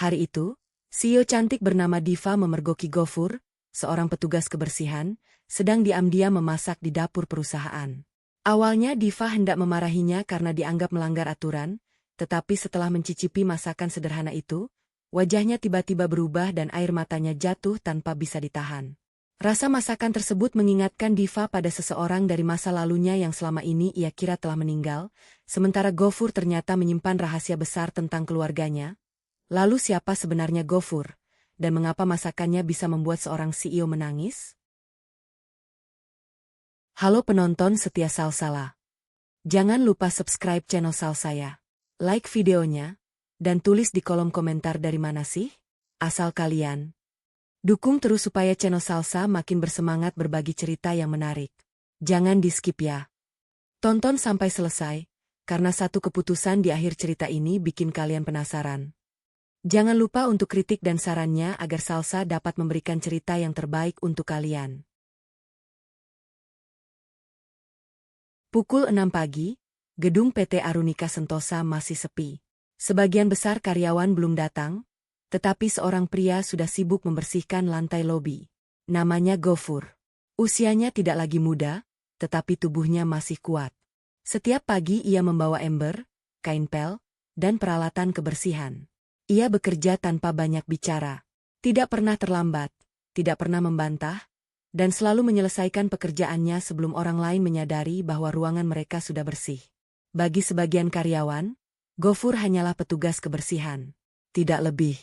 Hari itu, CEO cantik bernama Diva memergoki Gofur, seorang petugas kebersihan, sedang diam-diam memasak di dapur perusahaan. Awalnya Diva hendak memarahinya karena dianggap melanggar aturan, tetapi setelah mencicipi masakan sederhana itu, wajahnya tiba-tiba berubah dan air matanya jatuh tanpa bisa ditahan. Rasa masakan tersebut mengingatkan Diva pada seseorang dari masa lalunya yang selama ini ia kira telah meninggal, sementara Gofur ternyata menyimpan rahasia besar tentang keluarganya. Lalu siapa sebenarnya Gofur, dan mengapa masakannya bisa membuat seorang CEO menangis? Halo penonton setia Salsala. Jangan lupa subscribe channel Salsaya, like videonya, dan tulis di kolom komentar dari mana sih asal kalian. Dukung terus supaya channel Salsa makin bersemangat berbagi cerita yang menarik. Jangan di-skip ya. Tonton sampai selesai, karena satu keputusan di akhir cerita ini bikin kalian penasaran. Jangan lupa untuk kritik dan sarannya agar Salsa dapat memberikan cerita yang terbaik untuk kalian. Pukul 6 pagi, gedung PT Arunika Sentosa masih sepi. Sebagian besar karyawan belum datang, tetapi seorang pria sudah sibuk membersihkan lantai lobi. Namanya Gofur. Usianya tidak lagi muda, tetapi tubuhnya masih kuat. Setiap pagi ia membawa ember, kain pel, dan peralatan kebersihan. Ia bekerja tanpa banyak bicara. Tidak pernah terlambat, tidak pernah membantah, dan selalu menyelesaikan pekerjaannya sebelum orang lain menyadari bahwa ruangan mereka sudah bersih. Bagi sebagian karyawan, Gofur hanyalah petugas kebersihan. Tidak lebih.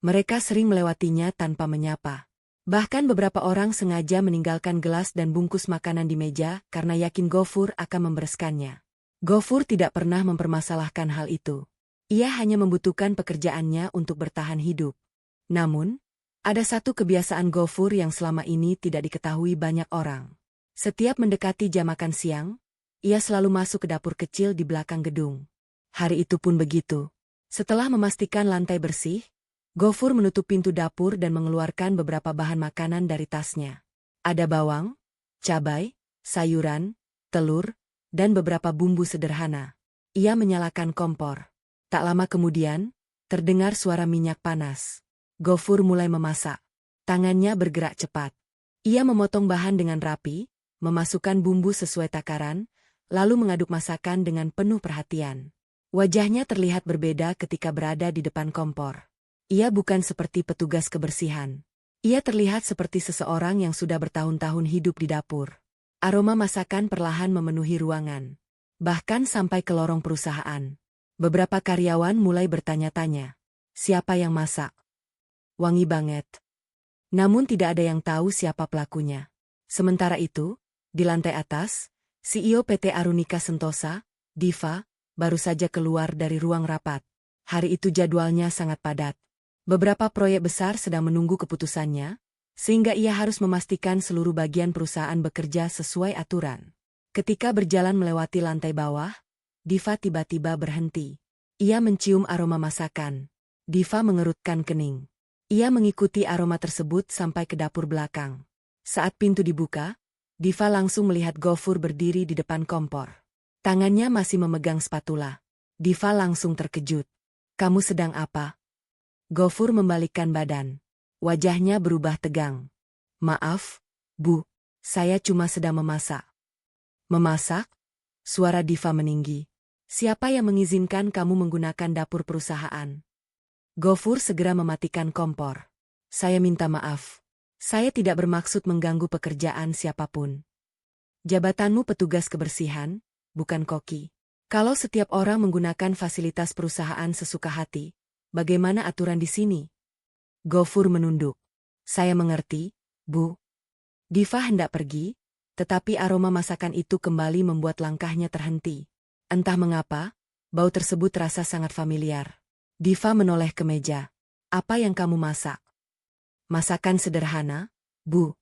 Mereka sering melewatinya tanpa menyapa. Bahkan beberapa orang sengaja meninggalkan gelas dan bungkus makanan di meja karena yakin Gofur akan membereskannya. Gofur tidak pernah mempermasalahkan hal itu. Ia hanya membutuhkan pekerjaannya untuk bertahan hidup. Namun, ada satu kebiasaan Gofur yang selama ini tidak diketahui banyak orang. Setiap mendekati jam makan siang, ia selalu masuk ke dapur kecil di belakang gedung. Hari itu pun begitu. Setelah memastikan lantai bersih, Gofur menutup pintu dapur dan mengeluarkan beberapa bahan makanan dari tasnya. Ada bawang, cabai, sayuran, telur, dan beberapa bumbu sederhana. Ia menyalakan kompor. Tak lama kemudian, terdengar suara minyak panas. Gofur mulai memasak. Tangannya bergerak cepat. Ia memotong bahan dengan rapi, memasukkan bumbu sesuai takaran, lalu mengaduk masakan dengan penuh perhatian. Wajahnya terlihat berbeda ketika berada di depan kompor. Ia bukan seperti petugas kebersihan. Ia terlihat seperti seseorang yang sudah bertahun-tahun hidup di dapur. Aroma masakan perlahan memenuhi ruangan. Bahkan sampai ke lorong perusahaan. Beberapa karyawan mulai bertanya-tanya, siapa yang masak? Wangi banget. Namun tidak ada yang tahu siapa pelakunya. Sementara itu, di lantai atas, CEO PT Arunika Sentosa, Diva, baru saja keluar dari ruang rapat. Hari itu jadwalnya sangat padat. Beberapa proyek besar sedang menunggu keputusannya, sehingga ia harus memastikan seluruh bagian perusahaan bekerja sesuai aturan. Ketika berjalan melewati lantai bawah, Diva tiba-tiba berhenti. Ia mencium aroma masakan. Diva mengerutkan kening. Ia mengikuti aroma tersebut sampai ke dapur belakang. Saat pintu dibuka, Diva langsung melihat Gofur berdiri di depan kompor. Tangannya masih memegang spatula. Diva langsung terkejut. Kamu sedang apa? Gofur membalikkan badan. Wajahnya berubah tegang. Maaf, Bu. Saya cuma sedang memasak. Memasak? Suara Diva meninggi. Siapa yang mengizinkan kamu menggunakan dapur perusahaan? Gofur segera mematikan kompor. Saya minta maaf. Saya tidak bermaksud mengganggu pekerjaan siapapun. Jabatanmu petugas kebersihan, bukan koki. Kalau setiap orang menggunakan fasilitas perusahaan sesuka hati, bagaimana aturan di sini? Gofur menunduk. Saya mengerti, Bu. Diva hendak pergi, tetapi aroma masakan itu kembali membuat langkahnya terhenti. Entah mengapa, bau tersebut terasa sangat familiar. Diva menoleh ke meja. Apa yang kamu masak? Masakan sederhana, Bu.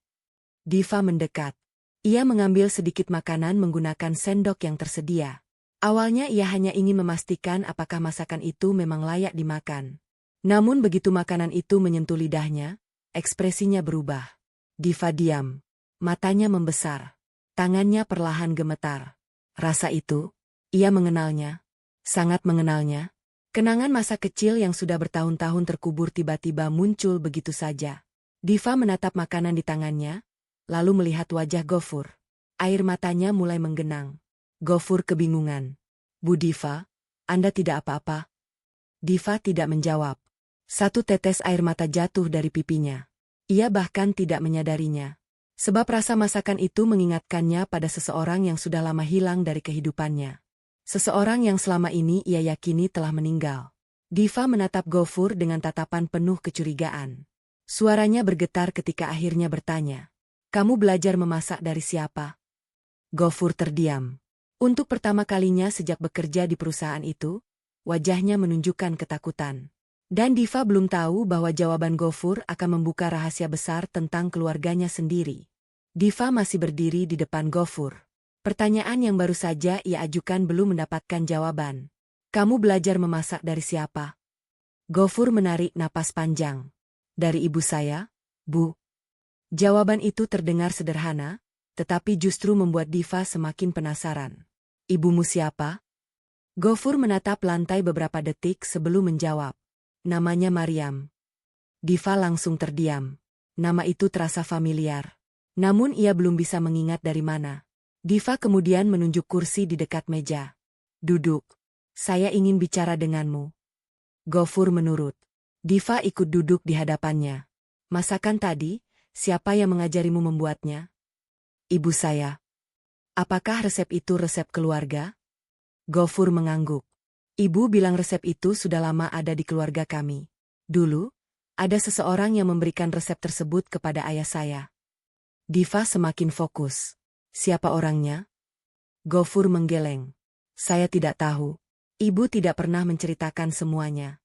Diva mendekat. Ia mengambil sedikit makanan menggunakan sendok yang tersedia. Awalnya ia hanya ingin memastikan apakah masakan itu memang layak dimakan. Namun begitu makanan itu menyentuh lidahnya, ekspresinya berubah. Diva diam. Matanya membesar. Tangannya perlahan gemetar. Rasa itu, ia mengenalnya. Sangat mengenalnya. Kenangan masa kecil yang sudah bertahun-tahun terkubur tiba-tiba muncul begitu saja. Diva menatap makanan di tangannya, lalu melihat wajah Gofur. Air matanya mulai menggenang. Gofur kebingungan. Bu Diva, Anda tidak apa-apa? Diva tidak menjawab. Satu tetes air mata jatuh dari pipinya. Ia bahkan tidak menyadarinya. Sebab rasa masakan itu mengingatkannya pada seseorang yang sudah lama hilang dari kehidupannya. Seseorang yang selama ini ia yakini telah meninggal. Diva menatap Gofur dengan tatapan penuh kecurigaan. Suaranya bergetar ketika akhirnya bertanya. Kamu belajar memasak dari siapa? Gofur terdiam. Untuk pertama kalinya sejak bekerja di perusahaan itu, wajahnya menunjukkan ketakutan. Dan Diva belum tahu bahwa jawaban Gofur akan membuka rahasia besar tentang keluarganya sendiri. Diva masih berdiri di depan Gofur. Pertanyaan yang baru saja ia ajukan belum mendapatkan jawaban. Kamu belajar memasak dari siapa? Gofur menarik napas panjang. Dari ibu saya, Bu. Jawaban itu terdengar sederhana, tetapi justru membuat Diva semakin penasaran. Ibumu siapa? Gofur menatap lantai beberapa detik sebelum menjawab. Namanya Mariam. Diva langsung terdiam. Nama itu terasa familiar. Namun ia belum bisa mengingat dari mana. Diva kemudian menunjuk kursi di dekat meja. Duduk. Saya ingin bicara denganmu. Gofur menurut. Diva ikut duduk di hadapannya. Masakan tadi, siapa yang mengajarimu membuatnya? Ibu saya. Apakah resep itu resep keluarga? Gofur mengangguk. Ibu bilang resep itu sudah lama ada di keluarga kami. Dulu, ada seseorang yang memberikan resep tersebut kepada ayah saya. Diva semakin fokus. Siapa orangnya? Gofur menggeleng. Saya tidak tahu. Ibu tidak pernah menceritakan semuanya.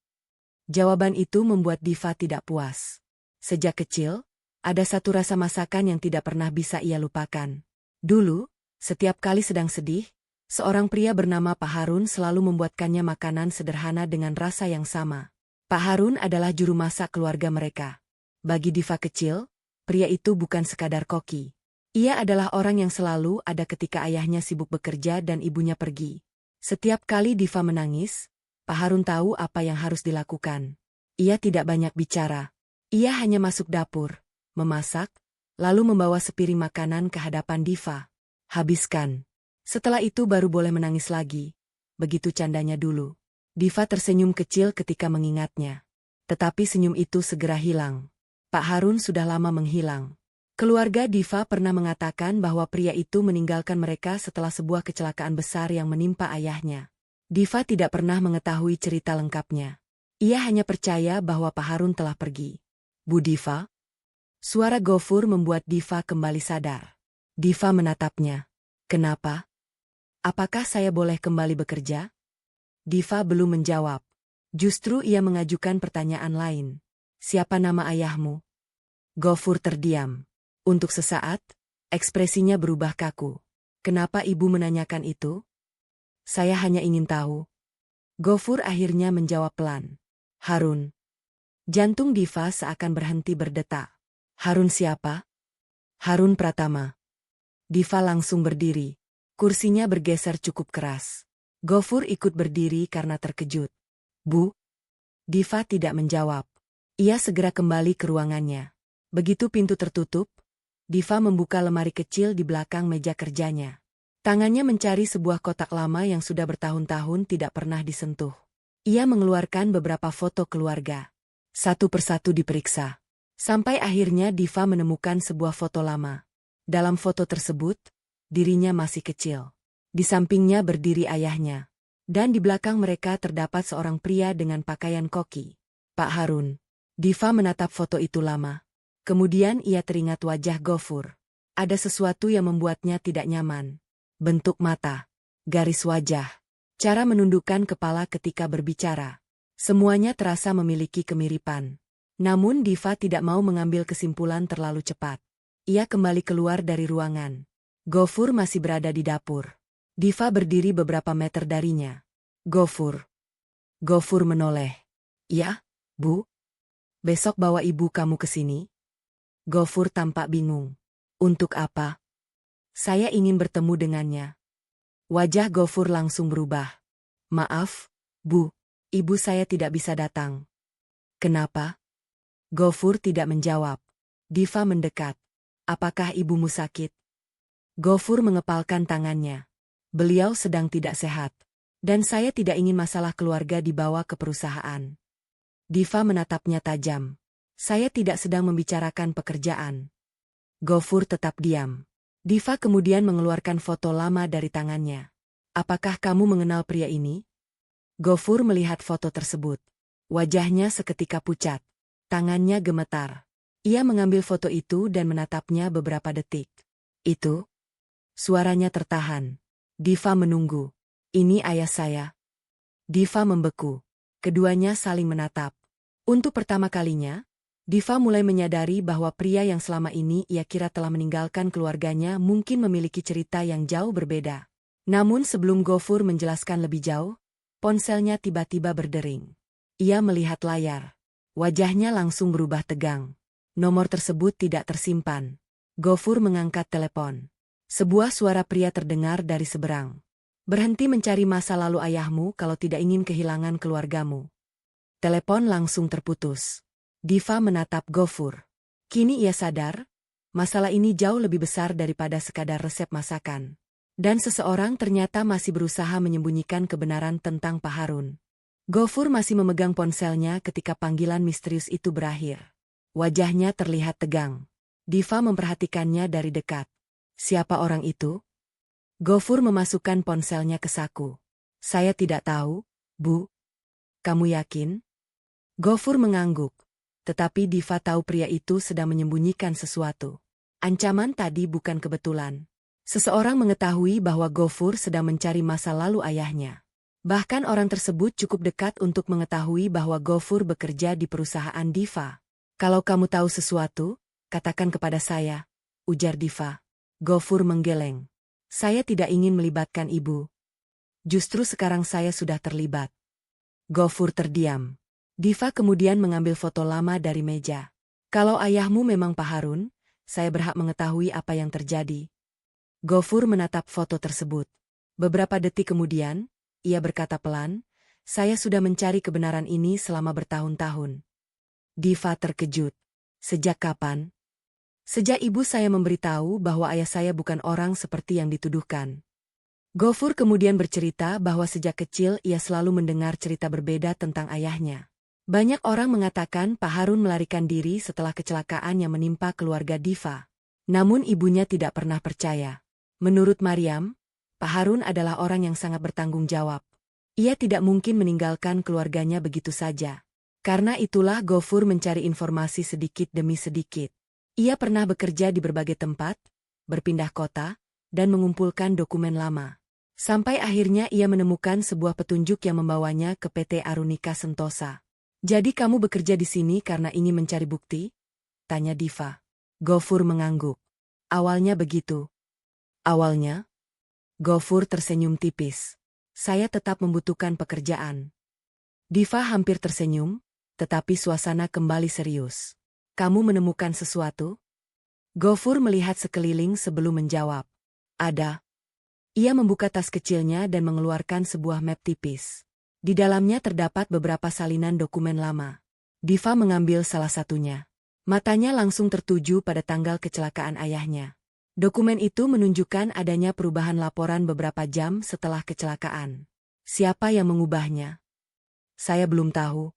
Jawaban itu membuat Diva tidak puas. Sejak kecil, ada satu rasa masakan yang tidak pernah bisa ia lupakan. Dulu, setiap kali sedang sedih, seorang pria bernama Pak Harun selalu membuatkannya makanan sederhana dengan rasa yang sama. Pak Harun adalah juru masak keluarga mereka. Bagi Diva kecil, pria itu bukan sekadar koki. Ia adalah orang yang selalu ada ketika ayahnya sibuk bekerja dan ibunya pergi. Setiap kali Diva menangis, Pak Harun tahu apa yang harus dilakukan. Ia tidak banyak bicara. Ia hanya masuk dapur, memasak, lalu membawa sepiring makanan ke hadapan Diva. Habiskan. Setelah itu baru boleh menangis lagi. Begitu candanya dulu. Diva tersenyum kecil ketika mengingatnya. Tetapi senyum itu segera hilang. Pak Harun sudah lama menghilang. Keluarga Diva pernah mengatakan bahwa pria itu meninggalkan mereka setelah sebuah kecelakaan besar yang menimpa ayahnya. Diva tidak pernah mengetahui cerita lengkapnya. Ia hanya percaya bahwa Pak Harun telah pergi. Bu Diva? Suara Gofur membuat Diva kembali sadar. Diva menatapnya. Kenapa? Apakah saya boleh kembali bekerja? Diva belum menjawab. Justru ia mengajukan pertanyaan lain. Siapa nama ayahmu? Gofur terdiam. Untuk sesaat, ekspresinya berubah kaku. Kenapa ibu menanyakan itu? Saya hanya ingin tahu. Gofur akhirnya menjawab pelan. Harun. Jantung Diva seakan berhenti berdetak. Harun siapa? Harun Pratama. Diva langsung berdiri. Kursinya bergeser cukup keras. Gofur ikut berdiri karena terkejut. Bu? Diva tidak menjawab. Ia segera kembali ke ruangannya. Begitu pintu tertutup, Diva membuka lemari kecil di belakang meja kerjanya. Tangannya mencari sebuah kotak lama yang sudah bertahun-tahun tidak pernah disentuh. Ia mengeluarkan beberapa foto keluarga. Satu persatu diperiksa. Sampai akhirnya Diva menemukan sebuah foto lama. Dalam foto tersebut, dirinya masih kecil. Di sampingnya berdiri ayahnya. Dan di belakang mereka terdapat seorang pria dengan pakaian koki. Pak Harun. Diva menatap foto itu lama. Kemudian ia teringat wajah Gofur. Ada sesuatu yang membuatnya tidak nyaman. Bentuk mata, garis wajah, cara menundukkan kepala ketika berbicara. Semuanya terasa memiliki kemiripan. Namun Diva tidak mau mengambil kesimpulan terlalu cepat. Ia kembali keluar dari ruangan. Gofur masih berada di dapur. Diva berdiri beberapa meter darinya. Gofur. Gofur menoleh. Ya, Bu? Besok bawa ibu kamu ke sini? Gofur tampak bingung. Untuk apa? Saya ingin bertemu dengannya. Wajah Gofur langsung berubah. Maaf, Bu. Ibu saya tidak bisa datang. Kenapa? Gofur tidak menjawab. Diva mendekat. Apakah ibumu sakit? Gofur mengepalkan tangannya. Beliau sedang tidak sehat. Dan saya tidak ingin masalah keluarga dibawa ke perusahaan. Diva menatapnya tajam. Saya tidak sedang membicarakan pekerjaan. Gofur tetap diam. Diva kemudian mengeluarkan foto lama dari tangannya. Apakah kamu mengenal pria ini? Gofur melihat foto tersebut. Wajahnya seketika pucat. Tangannya gemetar. Ia mengambil foto itu dan menatapnya beberapa detik. Itu? Suaranya tertahan. Diva menunggu. Ini ayah saya. Diva membeku. Keduanya saling menatap. Untuk pertama kalinya, Diva mulai menyadari bahwa pria yang selama ini ia kira telah meninggalkan keluarganya mungkin memiliki cerita yang jauh berbeda. Namun sebelum Gofur menjelaskan lebih jauh, ponselnya tiba-tiba berdering. Ia melihat layar. Wajahnya langsung berubah tegang. Nomor tersebut tidak tersimpan. Gofur mengangkat telepon. Sebuah suara pria terdengar dari seberang. Berhenti mencari masa lalu ayahmu kalau tidak ingin kehilangan keluargamu. Telepon langsung terputus. Diva menatap Gofur. Kini ia sadar, masalah ini jauh lebih besar daripada sekadar resep masakan. Dan seseorang ternyata masih berusaha menyembunyikan kebenaran tentang Pak Harun. Gofur masih memegang ponselnya ketika panggilan misterius itu berakhir. Wajahnya terlihat tegang. Diva memperhatikannya dari dekat. Siapa orang itu? Gofur memasukkan ponselnya ke saku. Saya tidak tahu, Bu. Kamu yakin? Gofur mengangguk. Tetapi Diva tahu pria itu sedang menyembunyikan sesuatu. Ancaman tadi bukan kebetulan. Seseorang mengetahui bahwa Gofur sedang mencari masa lalu ayahnya. Bahkan orang tersebut cukup dekat untuk mengetahui bahwa Gofur bekerja di perusahaan Diva. Kalau kamu tahu sesuatu, katakan kepada saya, ujar Diva. Gofur menggeleng. Saya tidak ingin melibatkan ibu. Justru sekarang saya sudah terlibat. Gofur terdiam. Diva kemudian mengambil foto lama dari meja. Kalau ayahmu memang Pak Harun, saya berhak mengetahui apa yang terjadi. Gofur menatap foto tersebut. Beberapa detik kemudian, ia berkata pelan, saya sudah mencari kebenaran ini selama bertahun-tahun. Diva terkejut. Sejak kapan? Sejak ibu saya memberitahu bahwa ayah saya bukan orang seperti yang dituduhkan. Gofur kemudian bercerita bahwa sejak kecil ia selalu mendengar cerita berbeda tentang ayahnya. Banyak orang mengatakan Pak Harun melarikan diri setelah kecelakaan yang menimpa keluarga Diva. Namun ibunya tidak pernah percaya. Menurut Mariam, Pak Harun adalah orang yang sangat bertanggung jawab. Ia tidak mungkin meninggalkan keluarganya begitu saja. Karena itulah Gofur mencari informasi sedikit demi sedikit. Ia pernah bekerja di berbagai tempat, berpindah kota, dan mengumpulkan dokumen lama. Sampai akhirnya ia menemukan sebuah petunjuk yang membawanya ke PT Arunika Sentosa. Jadi kamu bekerja di sini karena ingin mencari bukti? Tanya Diva. Gofur mengangguk. Awalnya begitu. Awalnya? Gofur tersenyum tipis. Saya tetap membutuhkan pekerjaan. Diva hampir tersenyum, tetapi suasana kembali serius. Kamu menemukan sesuatu? Gofur melihat sekeliling sebelum menjawab. Ada. Ia membuka tas kecilnya dan mengeluarkan sebuah map tipis. Di dalamnya terdapat beberapa salinan dokumen lama. Diva mengambil salah satunya. Matanya langsung tertuju pada tanggal kecelakaan ayahnya. Dokumen itu menunjukkan adanya perubahan laporan beberapa jam setelah kecelakaan. Siapa yang mengubahnya? Saya belum tahu.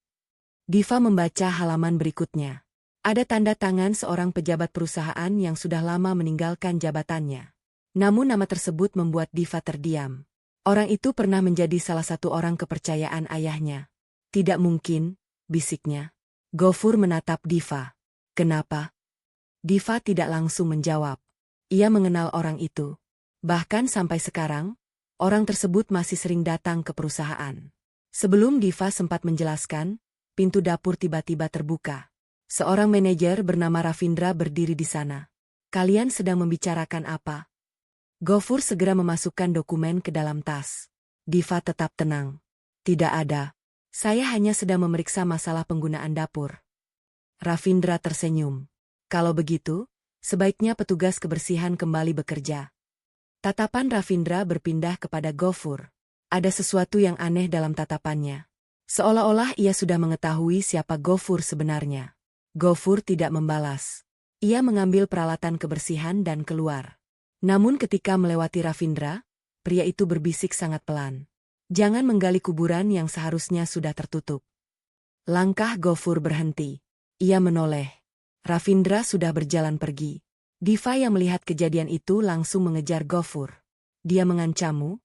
Diva membaca halaman berikutnya. Ada tanda tangan seorang pejabat perusahaan yang sudah lama meninggalkan jabatannya. Namun nama tersebut membuat Diva terdiam. Orang itu pernah menjadi salah satu orang kepercayaan ayahnya. Tidak mungkin, bisiknya. Gofur menatap Diva. Kenapa? Diva tidak langsung menjawab. Ia mengenal orang itu. Bahkan sampai sekarang, orang tersebut masih sering datang ke perusahaan. Sebelum Diva sempat menjelaskan, pintu dapur tiba-tiba terbuka. Seorang manajer bernama Ravindra berdiri di sana. Kalian sedang membicarakan apa? Gofur segera memasukkan dokumen ke dalam tas. Diva tetap tenang. Tidak ada. Saya hanya sedang memeriksa masalah penggunaan dapur. Ravindra tersenyum. Kalau begitu, sebaiknya petugas kebersihan kembali bekerja. Tatapan Ravindra berpindah kepada Gofur. Ada sesuatu yang aneh dalam tatapannya. Seolah-olah ia sudah mengetahui siapa Gofur sebenarnya. Gofur tidak membalas. Ia mengambil peralatan kebersihan dan keluar. Namun ketika melewati Ravindra, pria itu berbisik sangat pelan. Jangan menggali kuburan yang seharusnya sudah tertutup. Langkah Gofur berhenti. Ia menoleh. Ravindra sudah berjalan pergi. Diva yang melihat kejadian itu langsung mengejar Gofur. Dia mengancammu?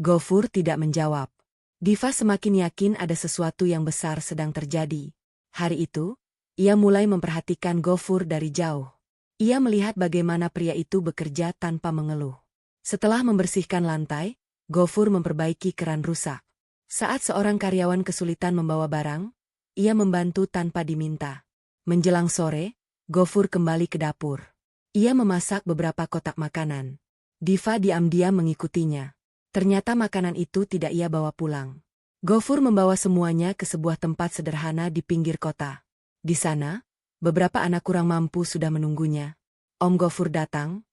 Gofur tidak menjawab. Diva semakin yakin ada sesuatu yang besar sedang terjadi. Hari itu, ia mulai memperhatikan Gofur dari jauh. Ia melihat bagaimana pria itu bekerja tanpa mengeluh. Setelah membersihkan lantai, Gofur memperbaiki keran rusak. Saat seorang karyawan kesulitan membawa barang, ia membantu tanpa diminta. Menjelang sore, Gofur kembali ke dapur. Ia memasak beberapa kotak makanan. Diva diam-diam mengikutinya. Ternyata makanan itu tidak ia bawa pulang. Gofur membawa semuanya ke sebuah tempat sederhana di pinggir kota. Di sana, beberapa anak kurang mampu sudah menunggunya. Om Gofur datang.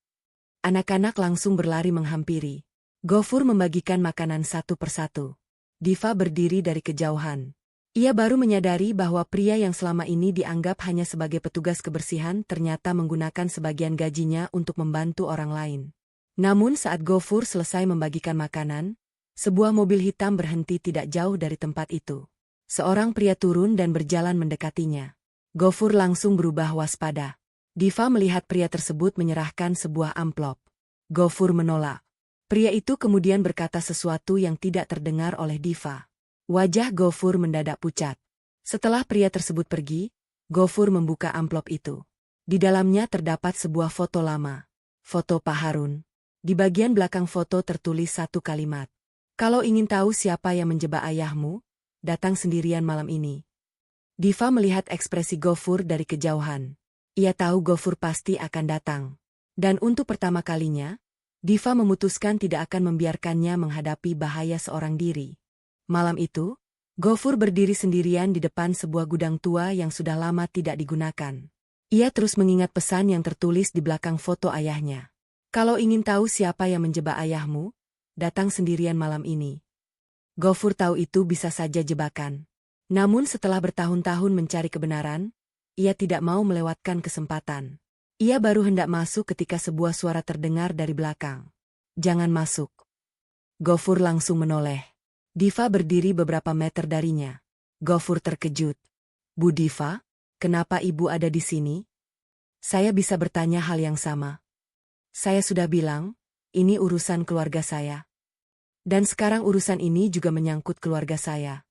Anak-anak langsung berlari menghampiri. Gofur membagikan makanan satu persatu. Diva berdiri dari kejauhan. Ia baru menyadari bahwa pria yang selama ini dianggap hanya sebagai petugas kebersihan ternyata menggunakan sebagian gajinya untuk membantu orang lain. Namun saat Gofur selesai membagikan makanan, sebuah mobil hitam berhenti tidak jauh dari tempat itu. Seorang pria turun dan berjalan mendekatinya. Gofur langsung berubah waspada. Diva melihat pria tersebut menyerahkan sebuah amplop. Gofur menolak. Pria itu kemudian berkata sesuatu yang tidak terdengar oleh Diva. Wajah Gofur mendadak pucat. Setelah pria tersebut pergi, Gofur membuka amplop itu. Di dalamnya terdapat sebuah foto lama. Foto Pak Harun. Di bagian belakang foto tertulis satu kalimat. Kalau ingin tahu siapa yang menjebak ayahmu, datang sendirian malam ini. Diva melihat ekspresi Gofur dari kejauhan. Ia tahu Gofur pasti akan datang. Dan untuk pertama kalinya, Diva memutuskan tidak akan membiarkannya menghadapi bahaya seorang diri. Malam itu, Gofur berdiri sendirian di depan sebuah gudang tua yang sudah lama tidak digunakan. Ia terus mengingat pesan yang tertulis di belakang foto ayahnya. Kalau ingin tahu siapa yang menjebak ayahmu, datang sendirian malam ini. Gofur tahu itu bisa saja jebakan. Namun setelah bertahun-tahun mencari kebenaran, ia tidak mau melewatkan kesempatan. Ia baru hendak masuk ketika sebuah suara terdengar dari belakang. Jangan masuk. Gofur langsung menoleh. Diva berdiri beberapa meter darinya. Gofur terkejut. Bu Diva, kenapa ibu ada di sini? Saya bisa bertanya hal yang sama. Saya sudah bilang, ini urusan keluarga saya. Dan sekarang urusan ini juga menyangkut keluarga saya.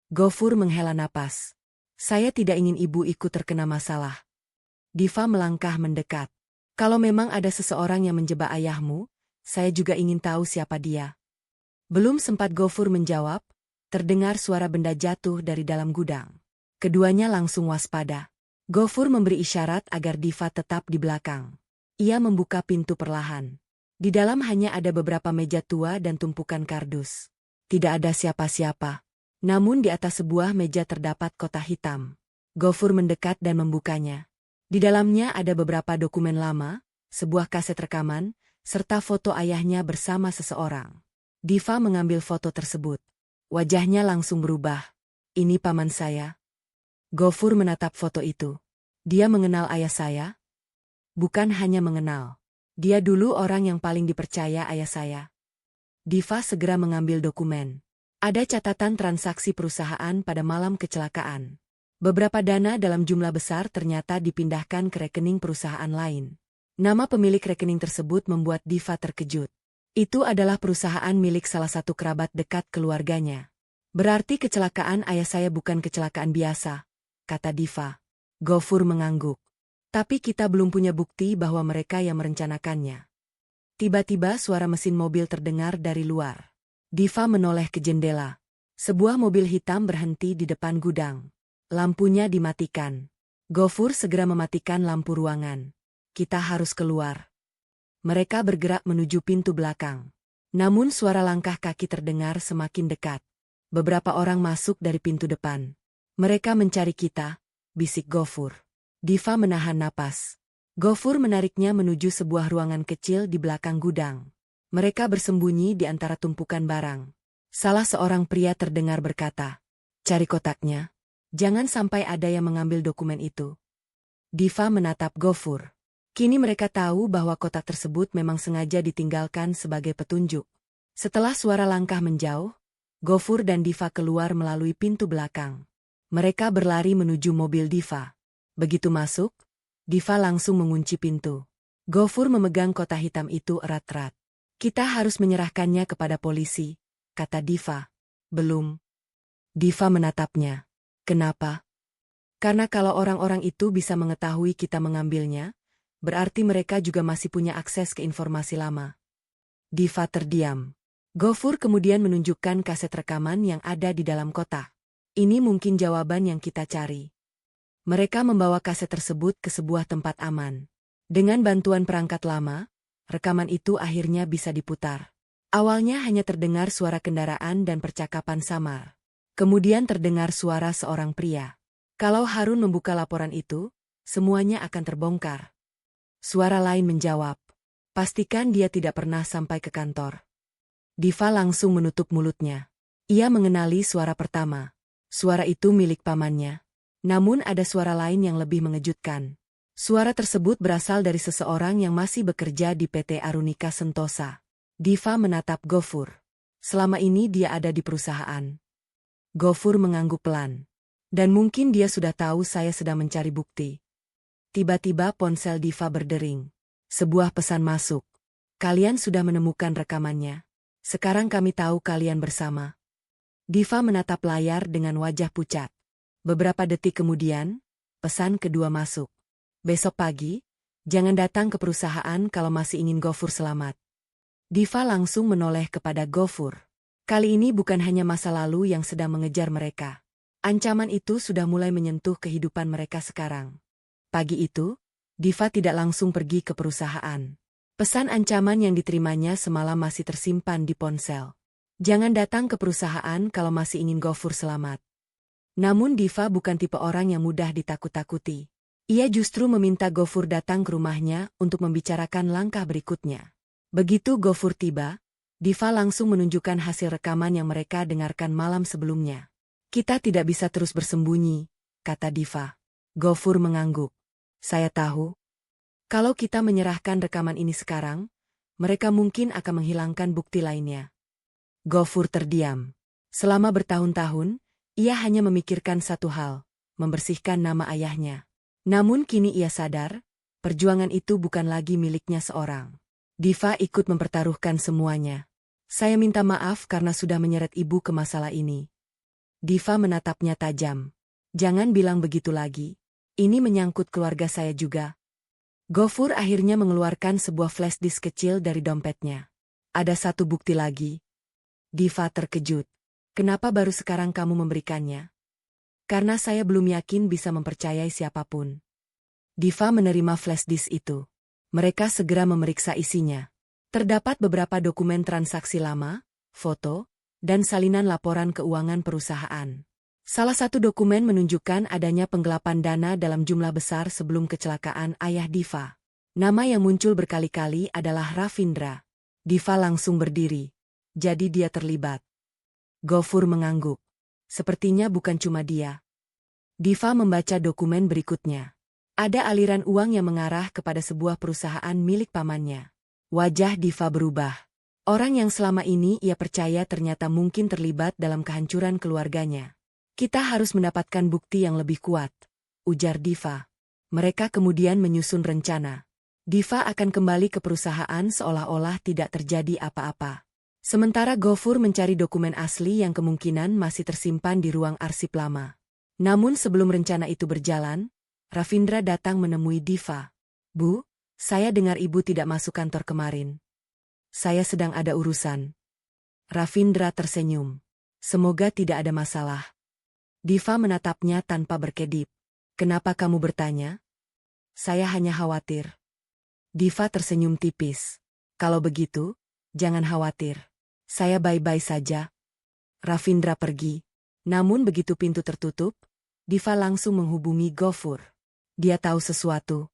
Gofur menghela napas. Saya tidak ingin ibu ikut terkena masalah. Diva melangkah mendekat. Kalau memang ada seseorang yang menjebak ayahmu, saya juga ingin tahu siapa dia. Belum sempat Gofur menjawab, terdengar suara benda jatuh dari dalam gudang. Keduanya langsung waspada. Gofur memberi isyarat agar Diva tetap di belakang. Ia membuka pintu perlahan. Di dalam hanya ada beberapa meja tua dan tumpukan kardus. Tidak ada siapa-siapa. Namun di atas sebuah meja terdapat kotak hitam. Gofur mendekat dan membukanya. Di dalamnya ada beberapa dokumen lama, sebuah kaset rekaman, serta foto ayahnya bersama seseorang. Diva mengambil foto tersebut. Wajahnya langsung berubah. Ini paman saya. Gofur menatap foto itu. Dia mengenal ayah saya? Bukan hanya mengenal. Dia dulu orang yang paling dipercaya ayah saya. Diva segera mengambil dokumen. Ada catatan transaksi perusahaan pada malam kecelakaan. Beberapa dana dalam jumlah besar ternyata dipindahkan ke rekening perusahaan lain. Nama pemilik rekening tersebut membuat Diva terkejut. Itu adalah perusahaan milik salah satu kerabat dekat keluarganya. Berarti kecelakaan ayah saya bukan kecelakaan biasa, kata Diva. Gofur mengangguk. Tapi kita belum punya bukti bahwa mereka yang merencanakannya. Tiba-tiba suara mesin mobil terdengar dari luar. Diva menoleh ke jendela. Sebuah mobil hitam berhenti di depan gudang. Lampunya dimatikan. Gofur segera mematikan lampu ruangan. Kita harus keluar. Mereka bergerak menuju pintu belakang. Namun suara langkah kaki terdengar semakin dekat. Beberapa orang masuk dari pintu depan. Mereka mencari kita, bisik Gofur. Diva menahan napas. Gofur menariknya menuju sebuah ruangan kecil di belakang gudang. Mereka bersembunyi di antara tumpukan barang. Salah seorang pria terdengar berkata, Cari kotaknya. Jangan sampai ada yang mengambil dokumen itu. Diva menatap Gofur. Kini mereka tahu bahwa kotak tersebut memang sengaja ditinggalkan sebagai petunjuk. Setelah suara langkah menjauh, Gofur dan Diva keluar melalui pintu belakang. Mereka berlari menuju mobil Diva. Begitu masuk, Diva langsung mengunci pintu. Gofur memegang kotak hitam itu erat-erat. Kita harus menyerahkannya kepada polisi, kata Diva. Belum. Diva menatapnya. Kenapa? Karena kalau orang-orang itu bisa mengetahui kita mengambilnya, berarti mereka juga masih punya akses ke informasi lama. Diva terdiam. Gofur kemudian menunjukkan kaset rekaman yang ada di dalam kotak. Ini mungkin jawaban yang kita cari. Mereka membawa kaset tersebut ke sebuah tempat aman. Dengan bantuan perangkat lama, rekaman itu akhirnya bisa diputar. Awalnya hanya terdengar suara kendaraan dan percakapan samar. Kemudian terdengar suara seorang pria. Kalau Harun membuka laporan itu, semuanya akan terbongkar. Suara lain menjawab, pastikan dia tidak pernah sampai ke kantor. Diva langsung menutup mulutnya. Ia mengenali suara pertama. Suara itu milik pamannya. Namun ada suara lain yang lebih mengejutkan. Suara tersebut berasal dari seseorang yang masih bekerja di PT Arunika Sentosa. Diva menatap Gofur. Selama ini dia ada di perusahaan. Gofur mengangguk pelan. Dan mungkin dia sudah tahu saya sedang mencari bukti. Tiba-tiba ponsel Diva berdering. Sebuah pesan masuk. Kalian sudah menemukan rekamannya. Sekarang kami tahu kalian bersama. Diva menatap layar dengan wajah pucat. Beberapa detik kemudian, pesan kedua masuk. Besok pagi, jangan datang ke perusahaan kalau masih ingin Gofur selamat. Diva langsung menoleh kepada Gofur. Kali ini bukan hanya masa lalu yang sedang mengejar mereka. Ancaman itu sudah mulai menyentuh kehidupan mereka sekarang. Pagi itu, Diva tidak langsung pergi ke perusahaan. Pesan ancaman yang diterimanya semalam masih tersimpan di ponsel. Jangan datang ke perusahaan kalau masih ingin Gofur selamat. Namun Diva bukan tipe orang yang mudah ditakut-takuti. Ia justru meminta Gofur datang ke rumahnya untuk membicarakan langkah berikutnya. Begitu Gofur tiba, Diva langsung menunjukkan hasil rekaman yang mereka dengarkan malam sebelumnya. Kita tidak bisa terus bersembunyi, kata Diva. Gofur mengangguk. Saya tahu. Kalau kita menyerahkan rekaman ini sekarang, mereka mungkin akan menghilangkan bukti lainnya. Gofur terdiam. Selama bertahun-tahun, ia hanya memikirkan satu hal, membersihkan nama ayahnya. Namun kini ia sadar, perjuangan itu bukan lagi miliknya seorang. Diva ikut mempertaruhkan semuanya. Saya minta maaf karena sudah menyeret ibu ke masalah ini. Diva menatapnya tajam. Jangan bilang begitu lagi. Ini menyangkut keluarga saya juga. Gofur akhirnya mengeluarkan sebuah flash disk kecil dari dompetnya. Ada satu bukti lagi. Diva terkejut. Kenapa baru sekarang kamu memberikannya? Karena saya belum yakin bisa mempercayai siapapun. Diva menerima flash disk itu. Mereka segera memeriksa isinya. Terdapat beberapa dokumen transaksi lama, foto, dan salinan laporan keuangan perusahaan. Salah satu dokumen menunjukkan adanya penggelapan dana dalam jumlah besar sebelum kecelakaan ayah Diva. Nama yang muncul berkali-kali adalah Ravindra. Diva langsung berdiri. Jadi dia terlibat. Gofur mengangguk. Sepertinya bukan cuma dia. Diva membaca dokumen berikutnya. Ada aliran uang yang mengarah kepada sebuah perusahaan milik pamannya. Wajah Diva berubah. Orang yang selama ini ia percaya ternyata mungkin terlibat dalam kehancuran keluarganya. Kita harus mendapatkan bukti yang lebih kuat, ujar Diva. Mereka kemudian menyusun rencana. Diva akan kembali ke perusahaan seolah-olah tidak terjadi apa-apa. Sementara Gofur mencari dokumen asli yang kemungkinan masih tersimpan di ruang arsip lama. Namun sebelum rencana itu berjalan, Ravindra datang menemui Diva. Bu, saya dengar ibu tidak masuk kantor kemarin. Saya sedang ada urusan. Ravindra tersenyum. Semoga tidak ada masalah. Diva menatapnya tanpa berkedip. Kenapa kamu bertanya? Saya hanya khawatir. Diva tersenyum tipis. Kalau begitu, jangan khawatir. Saya baik-baik saja. Ravindra pergi. Namun begitu pintu tertutup, Diva langsung menghubungi Gofur. Dia tahu sesuatu.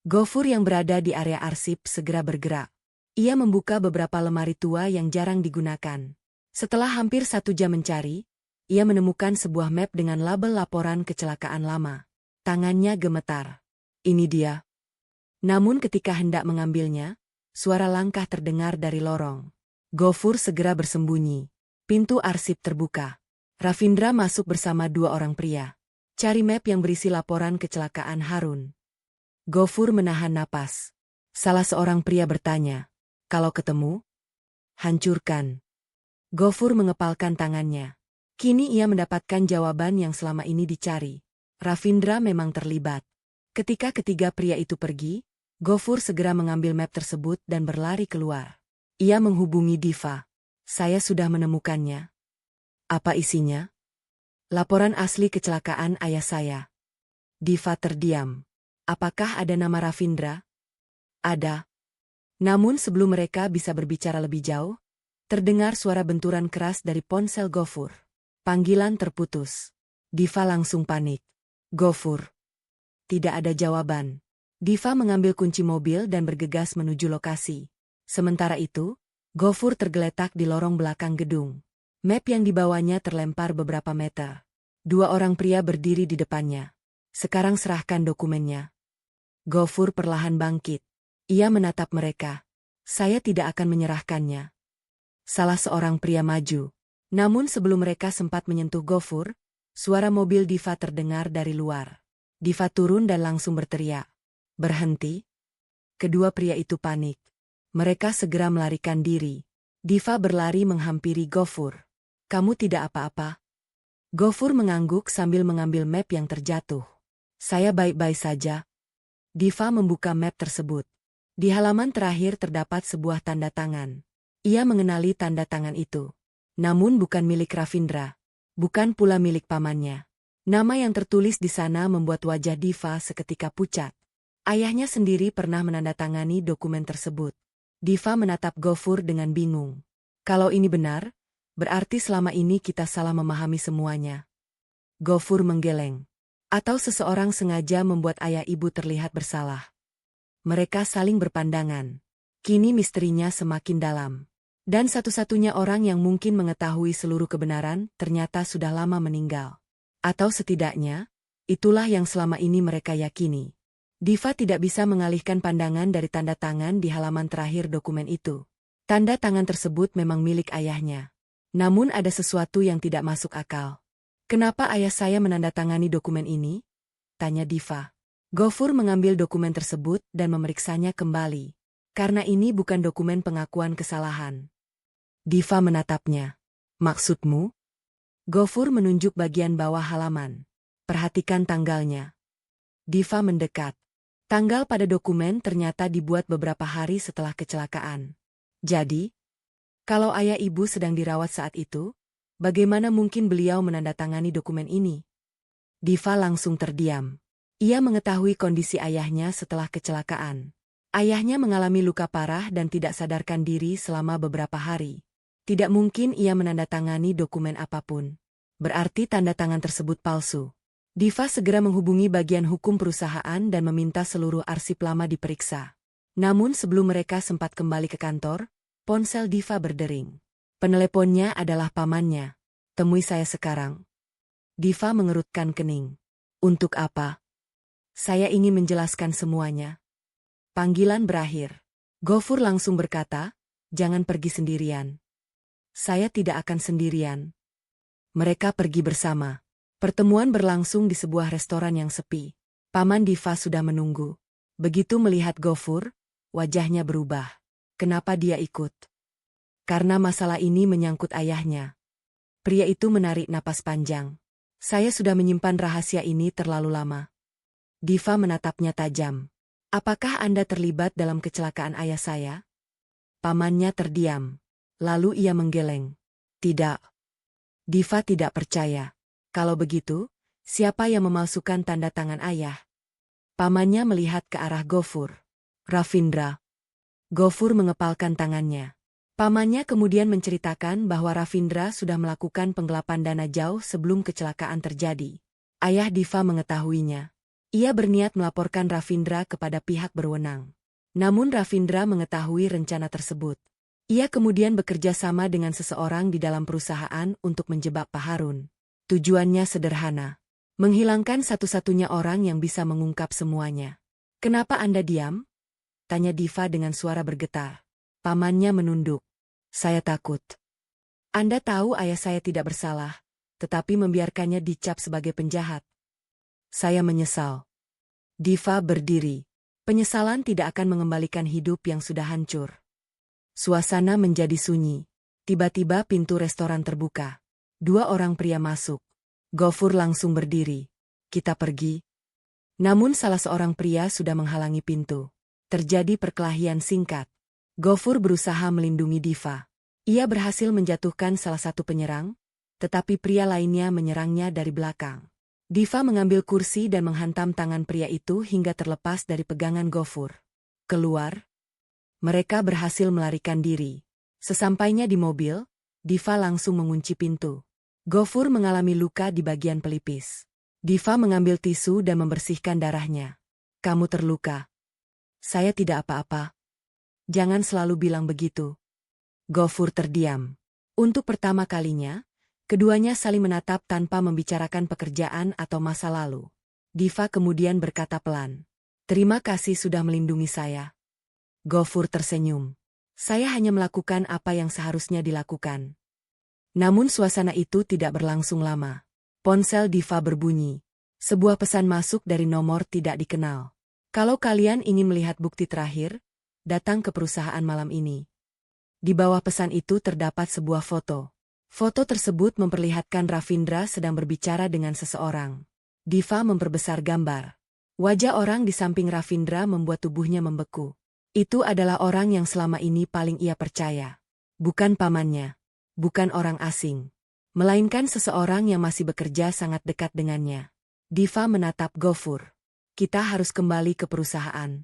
Gofur yang berada di area arsip segera bergerak. Ia membuka beberapa lemari tua yang jarang digunakan. Setelah hampir 1 jam mencari, ia menemukan sebuah map dengan label laporan kecelakaan lama. Tangannya gemetar. Ini dia. Namun ketika hendak mengambilnya, suara langkah terdengar dari lorong. Gofur segera bersembunyi. Pintu arsip terbuka. Ravindra masuk bersama dua orang pria. Cari map yang berisi laporan kecelakaan Harun. Gofur menahan napas. Salah seorang pria bertanya, "Kalau ketemu, hancurkan." Gofur mengepalkan tangannya. Kini ia mendapatkan jawaban yang selama ini dicari. Ravindra memang terlibat. Ketika ketiga pria itu pergi, Gofur segera mengambil map tersebut dan berlari keluar. Ia menghubungi Diva. "Saya sudah menemukannya." "Apa isinya?" "Laporan asli kecelakaan ayah saya." Diva terdiam. "Apakah ada nama Ravindra?" "Ada." Namun sebelum mereka bisa berbicara lebih jauh, terdengar suara benturan keras dari ponsel Gofur. Panggilan terputus. Diva langsung panik. "Gofur." Tidak ada jawaban. Diva mengambil kunci mobil dan bergegas menuju lokasi. Sementara itu, Gofur tergeletak di lorong belakang gedung. Map yang dibawanya terlempar beberapa meter. Dua orang pria berdiri di depannya. "Sekarang serahkan dokumennya." Gofur perlahan bangkit. Ia menatap mereka. "Saya tidak akan menyerahkannya." Salah seorang pria maju. Namun sebelum mereka sempat menyentuh Gofur, suara mobil Diva terdengar dari luar. Diva turun dan langsung berteriak, "Berhenti!" Kedua pria itu panik. Mereka segera melarikan diri. Diva berlari menghampiri Gofur. "Kamu tidak apa-apa?" Gofur mengangguk sambil mengambil map yang terjatuh. "Saya baik-baik saja." Diva membuka map tersebut. Di halaman terakhir terdapat sebuah tanda tangan. Ia mengenali tanda tangan itu. Namun bukan milik Ravindra. Bukan pula milik pamannya. Nama yang tertulis di sana membuat wajah Diva seketika pucat. Ayahnya sendiri pernah menandatangani dokumen tersebut. Diva menatap Gofur dengan bingung. Kalau ini benar, berarti selama ini kita salah memahami semuanya. Gofur menggeleng. Atau seseorang sengaja membuat ayah ibu terlihat bersalah. Mereka saling berpandangan. Kini misterinya semakin dalam. Dan satu-satunya orang yang mungkin mengetahui seluruh kebenaran ternyata sudah lama meninggal. Atau setidaknya, itulah yang selama ini mereka yakini. Diva tidak bisa mengalihkan pandangan dari tanda tangan di halaman terakhir dokumen itu. Tanda tangan tersebut memang milik ayahnya. Namun ada sesuatu yang tidak masuk akal. "Kenapa ayah saya menandatangani dokumen ini?" tanya Diva. Gofur mengambil dokumen tersebut dan memeriksanya kembali. Karena ini bukan dokumen pengakuan kesalahan. Diva menatapnya. "Maksudmu?" Gofur menunjuk bagian bawah halaman. "Perhatikan tanggalnya." Diva mendekat. Tanggal pada dokumen ternyata dibuat beberapa hari setelah kecelakaan. Jadi, kalau ayah ibu sedang dirawat saat itu, bagaimana mungkin beliau menandatangani dokumen ini? Diva langsung terdiam. Ia mengetahui kondisi ayahnya setelah kecelakaan. Ayahnya mengalami luka parah dan tidak sadarkan diri selama beberapa hari. Tidak mungkin ia menandatangani dokumen apapun. Berarti tanda tangan tersebut palsu. Diva segera menghubungi bagian hukum perusahaan dan meminta seluruh arsip lama diperiksa. Namun sebelum mereka sempat kembali ke kantor, ponsel Diva berdering. Peneleponnya adalah pamannya. "Temui saya sekarang." Diva mengerutkan kening. "Untuk apa?" "Saya ingin menjelaskan semuanya." Panggilan berakhir. Gofur langsung berkata, "Jangan pergi sendirian." "Saya tidak akan sendirian." Mereka pergi bersama. Pertemuan berlangsung di sebuah restoran yang sepi. Paman Diva sudah menunggu. Begitu melihat Gofur, wajahnya berubah. Kenapa dia ikut? Karena masalah ini menyangkut ayahnya. Pria itu menarik napas panjang. "Saya sudah menyimpan rahasia ini terlalu lama." Diva menatapnya tajam. "Apakah Anda terlibat dalam kecelakaan ayah saya?" Pamannya terdiam. Lalu ia menggeleng. "Tidak." Diva tidak percaya. "Kalau begitu, siapa yang memalsukan tanda tangan ayah?" Pamannya melihat ke arah Gofur. "Ravindra." Gofur mengepalkan tangannya. Pamannya kemudian menceritakan bahwa Ravindra sudah melakukan penggelapan dana jauh sebelum kecelakaan terjadi. Ayah Diva mengetahuinya. Ia berniat melaporkan Ravindra kepada pihak berwenang. Namun Ravindra mengetahui rencana tersebut. Ia kemudian bekerja sama dengan seseorang di dalam perusahaan untuk menjebak Pak Harun. Tujuannya sederhana. Menghilangkan satu-satunya orang yang bisa mengungkap semuanya. "Kenapa Anda diam?" tanya Diva dengan suara bergetar. Pamannya menunduk. "Saya takut. Anda tahu ayah saya tidak bersalah, tetapi membiarkannya dicap sebagai penjahat. Saya menyesal." Diva berdiri. Penyesalan tidak akan mengembalikan hidup yang sudah hancur. Suasana menjadi sunyi. Tiba-tiba pintu restoran terbuka. 2 orang pria masuk. Gofur langsung berdiri. "Kita pergi." Namun salah seorang pria sudah menghalangi pintu. Terjadi perkelahian singkat. Gofur berusaha melindungi Diva. Ia berhasil menjatuhkan salah satu penyerang, tetapi pria lainnya menyerangnya dari belakang. Diva mengambil kursi dan menghantam tangan pria itu hingga terlepas dari pegangan Gofur. Keluar. Mereka berhasil melarikan diri. Sesampainya di mobil, Diva langsung mengunci pintu. Gofur mengalami luka di bagian pelipis. Diva mengambil tisu dan membersihkan darahnya. "Kamu terluka." "Saya tidak apa-apa." "Jangan selalu bilang begitu." Gofur terdiam. Untuk pertama kalinya, keduanya saling menatap tanpa membicarakan pekerjaan atau masa lalu. Diva kemudian berkata pelan, "Terima kasih sudah melindungi saya." Gofur tersenyum. "Saya hanya melakukan apa yang seharusnya dilakukan." Namun suasana itu tidak berlangsung lama. Ponsel Diva berbunyi. Sebuah pesan masuk dari nomor tidak dikenal. "Kalau kalian ingin melihat bukti terakhir, datang ke perusahaan malam ini." Di bawah pesan itu terdapat sebuah foto. Foto tersebut memperlihatkan Ravindra sedang berbicara dengan seseorang. Diva memperbesar gambar. Wajah orang di samping Ravindra membuat tubuhnya membeku. Itu adalah orang yang selama ini paling ia percaya. Bukan pamannya. Bukan orang asing. Melainkan seseorang yang masih bekerja sangat dekat dengannya. Diva menatap Gofur. "Kita harus kembali ke perusahaan."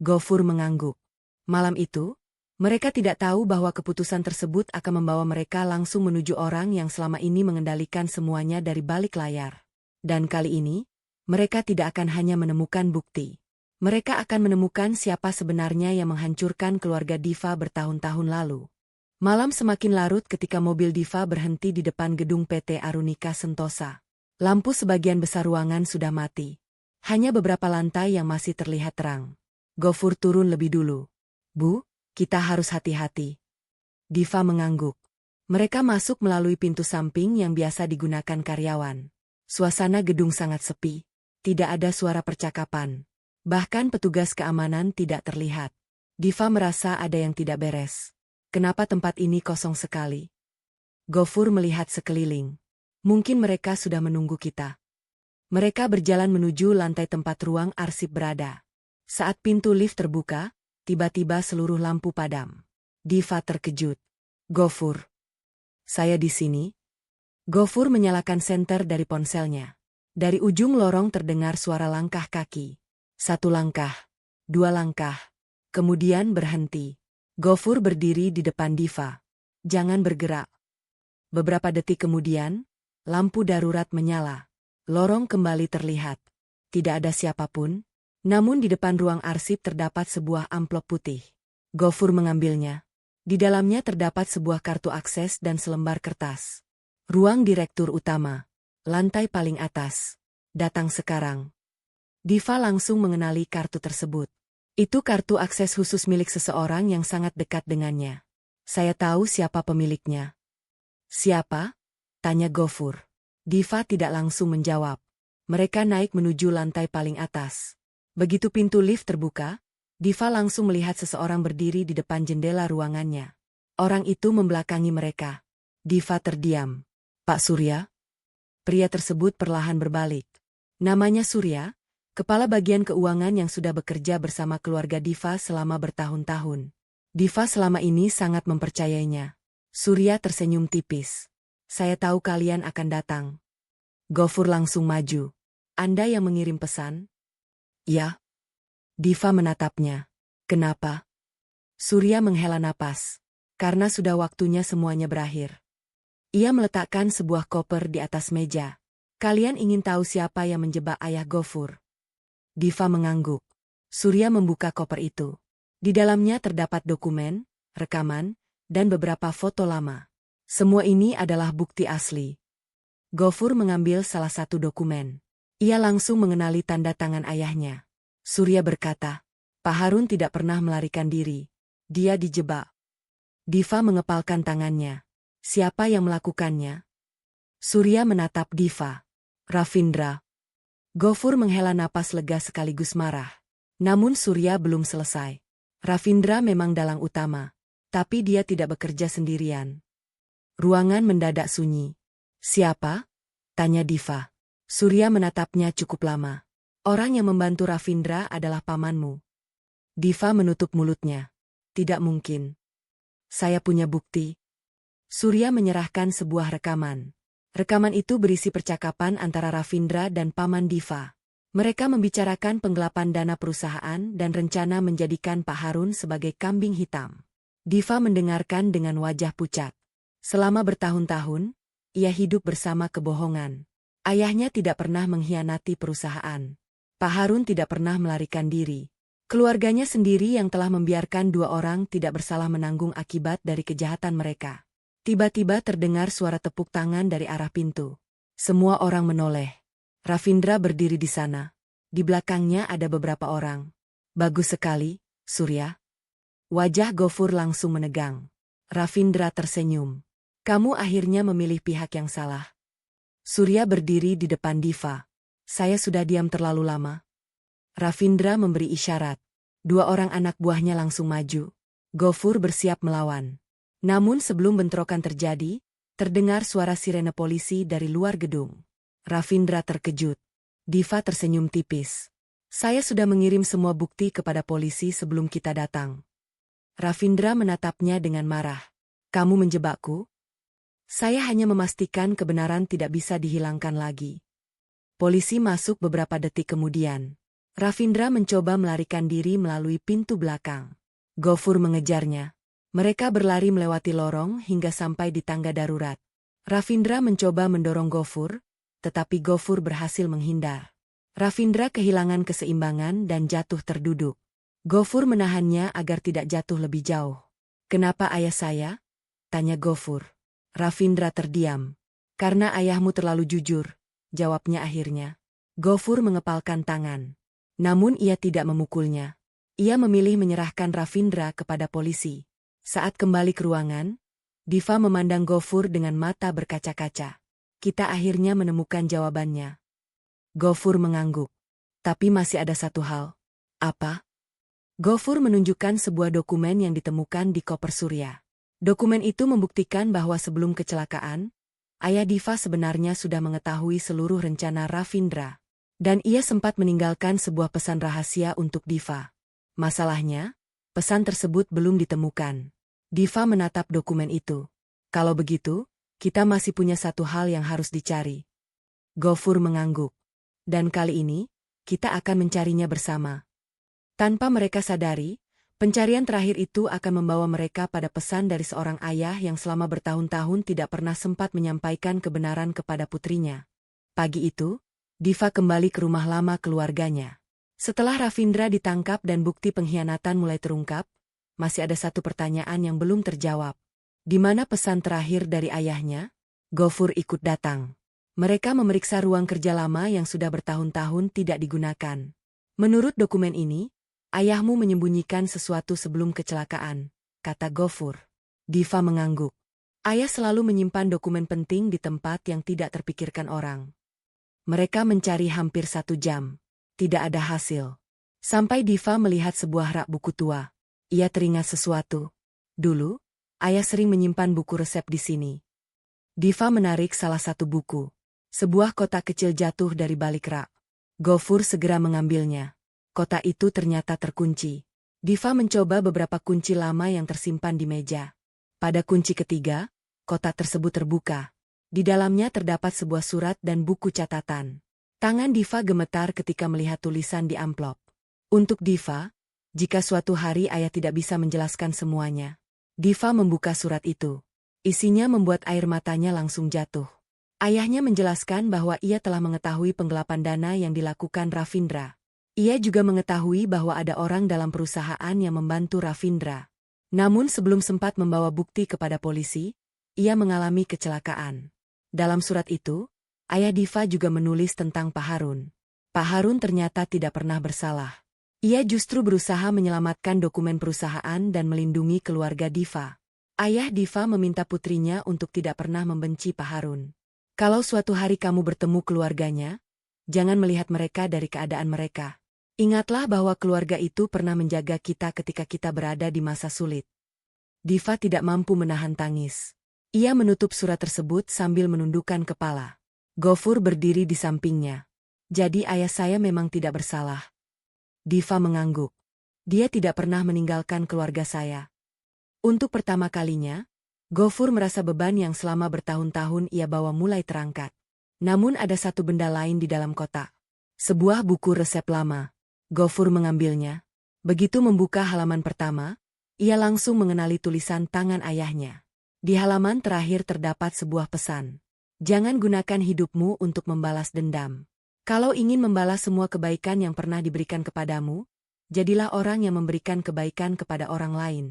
Gofur mengangguk. Malam itu, mereka tidak tahu bahwa keputusan tersebut akan membawa mereka langsung menuju orang yang selama ini mengendalikan semuanya dari balik layar. Dan kali ini, mereka tidak akan hanya menemukan bukti. Mereka akan menemukan siapa sebenarnya yang menghancurkan keluarga Diva bertahun-tahun lalu. Malam semakin larut ketika mobil Diva berhenti di depan gedung PT Arunika Sentosa. Lampu sebagian besar ruangan sudah mati. Hanya beberapa lantai yang masih terlihat terang. Gofur turun lebih dulu. "Bu, kita harus hati-hati." Diva mengangguk. Mereka masuk melalui pintu samping yang biasa digunakan karyawan. Suasana gedung sangat sepi. Tidak ada suara percakapan. Bahkan petugas keamanan tidak terlihat. Diva merasa ada yang tidak beres. Kenapa tempat ini kosong sekali? Gofur melihat sekeliling. Mungkin mereka sudah menunggu kita. Mereka berjalan menuju lantai tempat ruang arsip berada. Saat pintu lift terbuka, tiba-tiba seluruh lampu padam. Diva terkejut. "Gofur. Saya di sini." Gofur menyalakan senter dari ponselnya. Dari ujung lorong terdengar suara langkah kaki. 1 langkah, 2 langkah, kemudian berhenti. Gofur berdiri di depan Diva. "Jangan bergerak." Beberapa detik kemudian, lampu darurat menyala. Lorong kembali terlihat. Tidak ada siapapun. Namun di depan ruang arsip terdapat sebuah amplop putih. Gofur mengambilnya. Di dalamnya terdapat sebuah kartu akses dan selembar kertas. "Ruang direktur utama. Lantai paling atas. Datang sekarang." Diva langsung mengenali kartu tersebut. Itu kartu akses khusus milik seseorang yang sangat dekat dengannya. "Saya tahu siapa pemiliknya." "Siapa?" tanya Gofur. Diva tidak langsung menjawab. Mereka naik menuju lantai paling atas. Begitu pintu lift terbuka, Diva langsung melihat seseorang berdiri di depan jendela ruangannya. Orang itu membelakangi mereka. Diva terdiam. "Pak Surya?" Pria tersebut perlahan berbalik. Namanya Surya, kepala bagian keuangan yang sudah bekerja bersama keluarga Diva selama bertahun-tahun. Diva selama ini sangat mempercayainya. Surya tersenyum tipis. "Saya tahu kalian akan datang." Gofur langsung maju. "Anda yang mengirim pesan?" "Ya." Diva menatapnya. "Kenapa?" Surya menghela napas. "Karena sudah waktunya semuanya berakhir." Ia meletakkan sebuah koper di atas meja. "Kalian ingin tahu siapa yang menjebak ayah Gofur?" Diva mengangguk. Surya membuka koper itu. Di dalamnya terdapat dokumen, rekaman, dan beberapa foto lama. Semua ini adalah bukti asli. Gofur mengambil salah satu dokumen. Ia langsung mengenali tanda tangan ayahnya. Surya berkata, Pak Harun tidak pernah melarikan diri. Dia dijebak. Diva mengepalkan tangannya. Siapa yang melakukannya? Surya menatap Diva. Ravindra. Gofur menghela napas lega sekaligus marah. Namun Surya belum selesai. Ravindra memang dalang utama. Tapi dia tidak bekerja sendirian. Ruangan mendadak sunyi. Siapa? Tanya Diva. Surya menatapnya cukup lama. Orang yang membantu Ravindra adalah pamanmu. Diva menutup mulutnya. Tidak mungkin. Saya punya bukti. Surya menyerahkan sebuah rekaman. Rekaman itu berisi percakapan antara Ravindra dan paman Diva. Mereka membicarakan penggelapan dana perusahaan dan rencana menjadikan Pak Harun sebagai kambing hitam. Diva mendengarkan dengan wajah pucat. Selama bertahun-tahun, ia hidup bersama kebohongan. Ayahnya tidak pernah mengkhianati perusahaan. Pak Harun tidak pernah melarikan diri. Keluarganya sendiri yang telah membiarkan dua orang tidak bersalah menanggung akibat dari kejahatan mereka. Tiba-tiba terdengar suara tepuk tangan dari arah pintu. Semua orang menoleh. Ravindra berdiri di sana. Di belakangnya ada beberapa orang. Bagus sekali, Surya. Wajah Gofur langsung menegang. Ravindra tersenyum. Kamu akhirnya memilih pihak yang salah. Surya berdiri di depan Diva. Saya sudah diam terlalu lama. Ravindra memberi isyarat. Dua orang anak buahnya langsung maju. Gofur bersiap melawan. Namun sebelum bentrokan terjadi, terdengar suara sirene polisi dari luar gedung. Ravindra terkejut. Diva tersenyum tipis. Saya sudah mengirim semua bukti kepada polisi sebelum kita datang. Ravindra menatapnya dengan marah. Kamu menjebakku? Saya hanya memastikan kebenaran tidak bisa dihilangkan lagi. Polisi masuk beberapa detik kemudian. Ravindra mencoba melarikan diri melalui pintu belakang. Gofur mengejarnya. Mereka berlari melewati lorong hingga sampai di tangga darurat. Ravindra mencoba mendorong Gofur, tetapi Gofur berhasil menghindar. Ravindra kehilangan keseimbangan dan jatuh terduduk. Gofur menahannya agar tidak jatuh lebih jauh. Kenapa ayah saya? Tanya Gofur. Ravindra terdiam. Karena ayahmu terlalu jujur, jawabnya akhirnya. Gofur mengepalkan tangan. Namun ia tidak memukulnya. Ia memilih menyerahkan Ravindra kepada polisi. Saat kembali ke ruangan, Diva memandang Gofur dengan mata berkaca-kaca. Kita akhirnya menemukan jawabannya. Gofur mengangguk. Tapi masih ada satu hal. Apa? Gofur menunjukkan sebuah dokumen yang ditemukan di koper Surya. Dokumen itu membuktikan bahwa sebelum kecelakaan, ayah Diva sebenarnya sudah mengetahui seluruh rencana Ravindra. Dan ia sempat meninggalkan sebuah pesan rahasia untuk Diva. Masalahnya, pesan tersebut belum ditemukan. Diva menatap dokumen itu. Kalau begitu, kita masih punya satu hal yang harus dicari. Gofur mengangguk. Dan kali ini, kita akan mencarinya bersama. Tanpa mereka sadari, pencarian terakhir itu akan membawa mereka pada pesan dari seorang ayah yang selama bertahun-tahun tidak pernah sempat menyampaikan kebenaran kepada putrinya. Pagi itu, Diva kembali ke rumah lama keluarganya. Setelah Ravindra ditangkap dan bukti pengkhianatan mulai terungkap, masih ada satu pertanyaan yang belum terjawab. Di mana pesan terakhir dari ayahnya? Gofur ikut datang. Mereka memeriksa ruang kerja lama yang sudah bertahun-tahun tidak digunakan. Menurut dokumen ini, ayahmu menyembunyikan sesuatu sebelum kecelakaan, kata Gofur. Diva mengangguk. Ayah selalu menyimpan dokumen penting di tempat yang tidak terpikirkan orang. Mereka mencari hampir 1 jam. Tidak ada hasil. Sampai Diva melihat sebuah rak buku tua. Ia teringat sesuatu. Dulu, ayah sering menyimpan buku resep di sini. Diva menarik salah satu buku. Sebuah kotak kecil jatuh dari balik rak. Gofur segera mengambilnya. Kotak itu ternyata terkunci. Diva mencoba beberapa kunci lama yang tersimpan di meja. Pada kunci ketiga, kotak tersebut terbuka. Di dalamnya terdapat sebuah surat dan buku catatan. Tangan Diva gemetar ketika melihat tulisan di amplop. Untuk Diva, jika suatu hari ayah tidak bisa menjelaskan semuanya. Diva membuka surat itu. Isinya membuat air matanya langsung jatuh. Ayahnya menjelaskan bahwa ia telah mengetahui penggelapan dana yang dilakukan Ravindra. Ia juga mengetahui bahwa ada orang dalam perusahaan yang membantu Ravindra. Namun sebelum sempat membawa bukti kepada polisi, ia mengalami kecelakaan. Dalam surat itu, Ayah Diva juga menulis tentang Pak Harun. Pak Harun ternyata tidak pernah bersalah. Ia justru berusaha menyelamatkan dokumen perusahaan dan melindungi keluarga Diva. Ayah Diva meminta putrinya untuk tidak pernah membenci Pak Harun. Kalau suatu hari kamu bertemu keluarganya, jangan melihat mereka dari keadaan mereka. Ingatlah bahwa keluarga itu pernah menjaga kita ketika kita berada di masa sulit. Diva tidak mampu menahan tangis. Ia menutup surat tersebut sambil menundukkan kepala. Gofur berdiri di sampingnya. Jadi ayah saya memang tidak bersalah. Diva mengangguk. Dia tidak pernah meninggalkan keluarga saya. Untuk pertama kalinya, Gofur merasa beban yang selama bertahun-tahun ia bawa mulai terangkat. Namun ada satu benda lain di dalam kotak. Sebuah buku resep lama. Gofur mengambilnya. Begitu membuka halaman pertama, ia langsung mengenali tulisan tangan ayahnya. Di halaman terakhir terdapat sebuah pesan. Jangan gunakan hidupmu untuk membalas dendam. Kalau ingin membalas semua kebaikan yang pernah diberikan kepadamu, jadilah orang yang memberikan kebaikan kepada orang lain.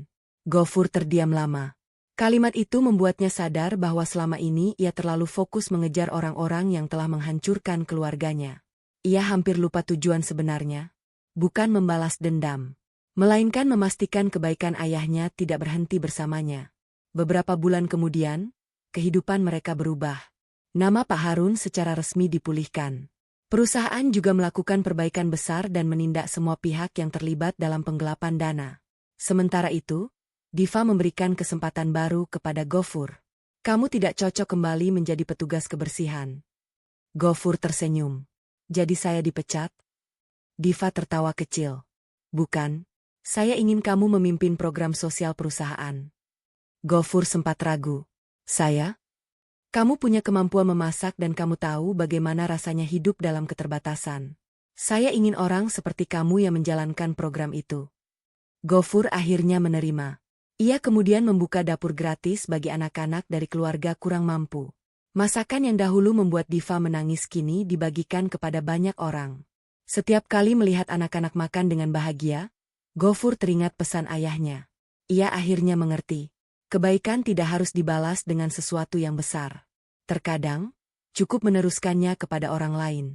Gofur terdiam lama. Kalimat itu membuatnya sadar bahwa selama ini ia terlalu fokus mengejar orang-orang yang telah menghancurkan keluarganya. Ia hampir lupa tujuan sebenarnya. Bukan membalas dendam, melainkan memastikan kebaikan ayahnya tidak berhenti bersamanya. Beberapa bulan kemudian, kehidupan mereka berubah. Nama Pak Harun secara resmi dipulihkan. Perusahaan juga melakukan perbaikan besar dan menindak semua pihak yang terlibat dalam penggelapan dana. Sementara itu, Diva memberikan kesempatan baru kepada Gofur. Kamu tidak cocok kembali menjadi petugas kebersihan. Gofur tersenyum. Jadi saya dipecat? Diva tertawa kecil. Bukan, saya ingin kamu memimpin program sosial perusahaan. Gofur sempat ragu. Saya? Kamu punya kemampuan memasak dan kamu tahu bagaimana rasanya hidup dalam keterbatasan. Saya ingin orang seperti kamu yang menjalankan program itu. Gofur akhirnya menerima. Ia kemudian membuka dapur gratis bagi anak-anak dari keluarga kurang mampu. Masakan yang dahulu membuat Diva menangis kini dibagikan kepada banyak orang. Setiap kali melihat anak-anak makan dengan bahagia, Gofur teringat pesan ayahnya. Ia akhirnya mengerti. Kebaikan tidak harus dibalas dengan sesuatu yang besar. Terkadang, cukup meneruskannya kepada orang lain.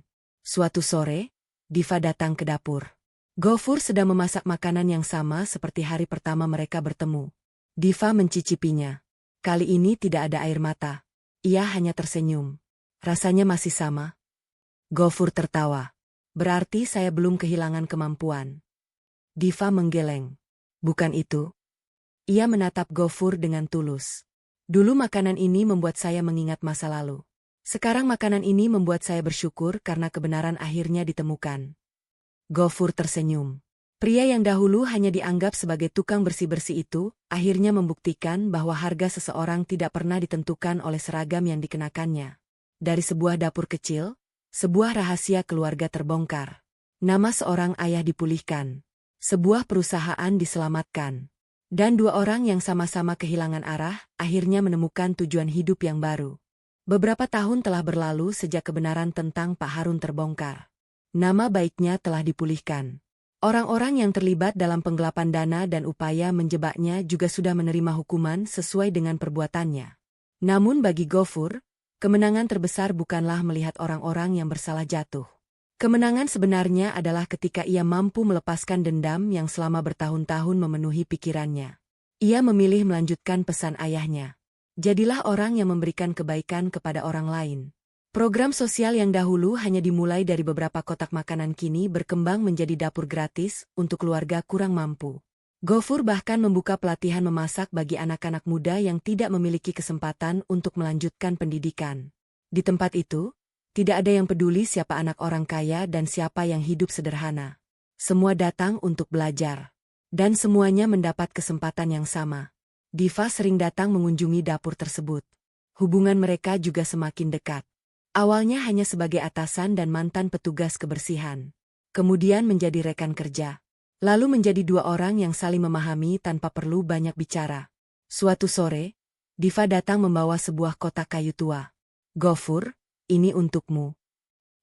Suatu sore, Diva datang ke dapur. Gofur sedang memasak makanan yang sama seperti hari pertama mereka bertemu. Diva mencicipinya. Kali ini tidak ada air mata. Ia hanya tersenyum. Rasanya masih sama. Gofur tertawa. Berarti saya belum kehilangan kemampuan. Diva menggeleng. Bukan itu. Ia menatap Gofur dengan tulus. Dulu makanan ini membuat saya mengingat masa lalu. Sekarang makanan ini membuat saya bersyukur karena kebenaran akhirnya ditemukan. Gofur tersenyum. Pria yang dahulu hanya dianggap sebagai tukang bersih-bersih itu, akhirnya membuktikan bahwa harga seseorang tidak pernah ditentukan oleh seragam yang dikenakannya. Dari sebuah dapur kecil, sebuah rahasia keluarga terbongkar. Nama seorang ayah dipulihkan. Sebuah perusahaan diselamatkan. Dan dua orang yang sama-sama kehilangan arah, akhirnya menemukan tujuan hidup yang baru. Beberapa tahun telah berlalu sejak kebenaran tentang Pak Harun terbongkar. Nama baiknya telah dipulihkan. Orang-orang yang terlibat dalam penggelapan dana dan upaya menjebaknya juga sudah menerima hukuman sesuai dengan perbuatannya. Namun bagi Gofur, kemenangan terbesar bukanlah melihat orang-orang yang bersalah jatuh. Kemenangan sebenarnya adalah ketika ia mampu melepaskan dendam yang selama bertahun-tahun memenuhi pikirannya. Ia memilih melanjutkan pesan ayahnya. Jadilah orang yang memberikan kebaikan kepada orang lain. Program sosial yang dahulu hanya dimulai dari beberapa kotak makanan kini berkembang menjadi dapur gratis untuk keluarga kurang mampu. Gofur bahkan membuka pelatihan memasak bagi anak-anak muda yang tidak memiliki kesempatan untuk melanjutkan pendidikan. Di tempat itu, tidak ada yang peduli siapa anak orang kaya dan siapa yang hidup sederhana. Semua datang untuk belajar. Dan semuanya mendapat kesempatan yang sama. Diva sering datang mengunjungi dapur tersebut. Hubungan mereka juga semakin dekat. Awalnya hanya sebagai atasan dan mantan petugas kebersihan. Kemudian menjadi rekan kerja. Lalu menjadi dua orang yang saling memahami tanpa perlu banyak bicara. Suatu sore, Diva datang membawa sebuah kotak kayu tua. Gofur, ini untukmu.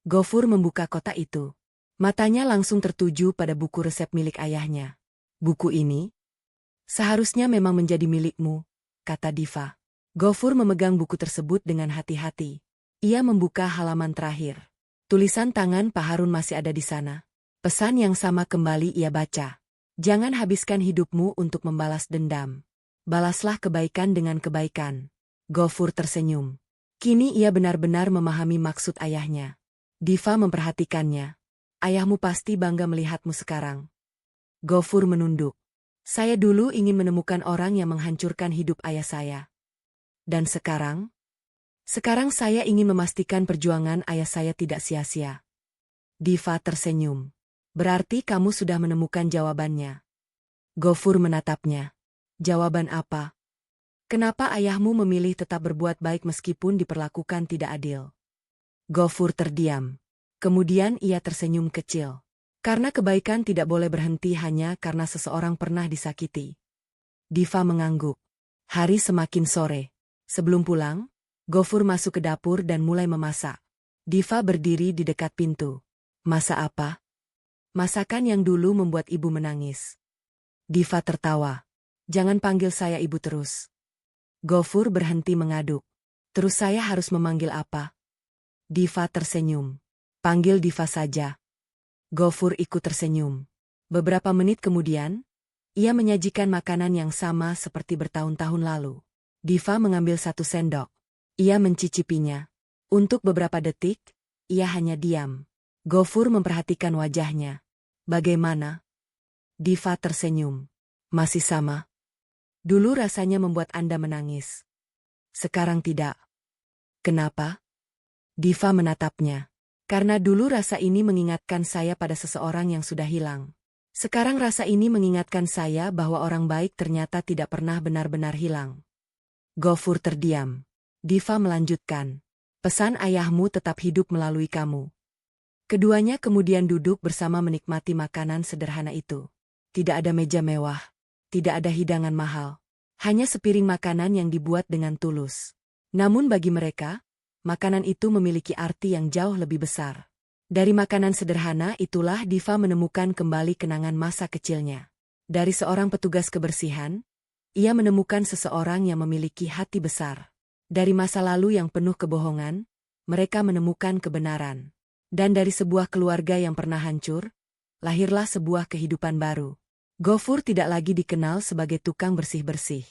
Gofur membuka kotak itu. Matanya langsung tertuju pada buku resep milik ayahnya. Buku ini seharusnya memang menjadi milikmu, kata Diva. Gofur memegang buku tersebut dengan hati-hati. Ia membuka halaman terakhir. Tulisan tangan Pak Harun masih ada di sana. Pesan yang sama kembali ia baca. Jangan habiskan hidupmu untuk membalas dendam. Balaslah kebaikan dengan kebaikan. Gofur tersenyum. Kini ia benar-benar memahami maksud ayahnya. Diva memperhatikannya. Ayahmu pasti bangga melihatmu sekarang. Gofur menunduk. Saya dulu ingin menemukan orang yang menghancurkan hidup ayah saya. Dan sekarang? Sekarang saya ingin memastikan perjuangan ayah saya tidak sia-sia. Diva tersenyum. Berarti kamu sudah menemukan jawabannya. Gofur menatapnya. Jawaban apa? Kenapa ayahmu memilih tetap berbuat baik meskipun diperlakukan tidak adil? Gofur terdiam. Kemudian ia tersenyum kecil. Karena kebaikan tidak boleh berhenti hanya karena seseorang pernah disakiti. Diva mengangguk. Hari semakin sore. Sebelum pulang, Gofur masuk ke dapur dan mulai memasak. Diva berdiri di dekat pintu. Masak apa? Masakan yang dulu membuat ibu menangis. Diva tertawa. Jangan panggil saya ibu terus. Gofur berhenti mengaduk. Terus saya harus memanggil apa? Diva tersenyum. Panggil Diva saja. Gofur ikut tersenyum. Beberapa menit kemudian, ia menyajikan makanan yang sama seperti bertahun-tahun lalu. Diva mengambil satu sendok. Ia mencicipinya. Untuk beberapa detik, ia hanya diam. Gofur memperhatikan wajahnya. Bagaimana? Diva tersenyum. Masih sama. Dulu rasanya membuat Anda menangis. Sekarang tidak. Kenapa? Diva menatapnya. Karena dulu rasa ini mengingatkan saya pada seseorang yang sudah hilang. Sekarang rasa ini mengingatkan saya bahwa orang baik ternyata tidak pernah benar-benar hilang. Gofur terdiam. Diva melanjutkan. Pesan ayahmu tetap hidup melalui kamu. Keduanya kemudian duduk bersama menikmati makanan sederhana itu. Tidak ada meja mewah. Tidak ada hidangan mahal. Hanya sepiring makanan yang dibuat dengan tulus. Namun bagi mereka, makanan itu memiliki arti yang jauh lebih besar. Dari makanan sederhana itulah Diva menemukan kembali kenangan masa kecilnya. Dari seorang petugas kebersihan, ia menemukan seseorang yang memiliki hati besar. Dari masa lalu yang penuh kebohongan, mereka menemukan kebenaran. Dan dari sebuah keluarga yang pernah hancur, lahirlah sebuah kehidupan baru. Gofur tidak lagi dikenal sebagai tukang bersih-bersih.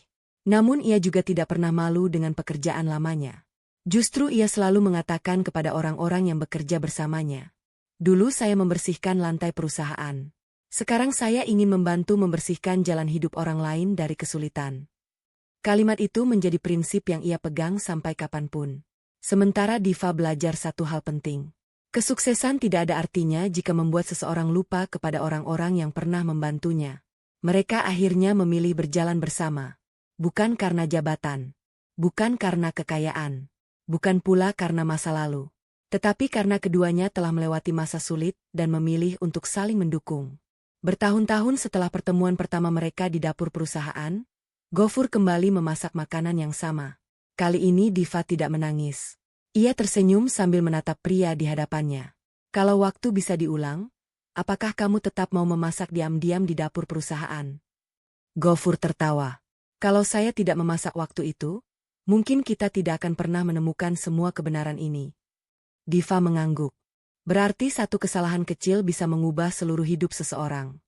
Namun ia juga tidak pernah malu dengan pekerjaan lamanya. Justru ia selalu mengatakan kepada orang-orang yang bekerja bersamanya. Dulu saya membersihkan lantai perusahaan. Sekarang saya ingin membantu membersihkan jalan hidup orang lain dari kesulitan. Kalimat itu menjadi prinsip yang ia pegang sampai kapanpun. Sementara Diva belajar satu hal penting. Kesuksesan tidak ada artinya jika membuat seseorang lupa kepada orang-orang yang pernah membantunya. Mereka akhirnya memilih berjalan bersama. Bukan karena jabatan. Bukan karena kekayaan. Bukan pula karena masa lalu. Tetapi karena keduanya telah melewati masa sulit dan memilih untuk saling mendukung. Bertahun-tahun setelah pertemuan pertama mereka di dapur perusahaan, Gofur kembali memasak makanan yang sama. Kali ini Diva tidak menangis. Ia tersenyum sambil menatap pria di hadapannya. Kalau waktu bisa diulang, apakah kamu tetap mau memasak diam-diam di dapur perusahaan? Gofur tertawa. Kalau saya tidak memasak waktu itu, mungkin kita tidak akan pernah menemukan semua kebenaran ini. Diva mengangguk. Berarti satu kesalahan kecil bisa mengubah seluruh hidup seseorang.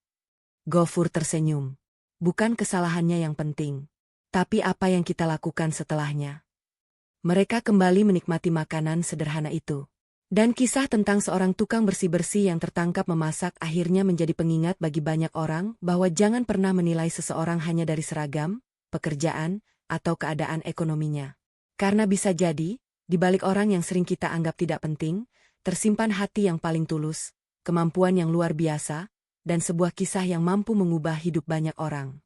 Gofur tersenyum. Bukan kesalahannya yang penting, tapi apa yang kita lakukan setelahnya. Mereka kembali menikmati makanan sederhana itu. Dan kisah tentang seorang tukang bersih-bersih yang tertangkap memasak akhirnya menjadi pengingat bagi banyak orang bahwa jangan pernah menilai seseorang hanya dari seragam, pekerjaan, atau keadaan ekonominya. Karena bisa jadi, di balik orang yang sering kita anggap tidak penting, tersimpan hati yang paling tulus, kemampuan yang luar biasa, dan sebuah kisah yang mampu mengubah hidup banyak orang.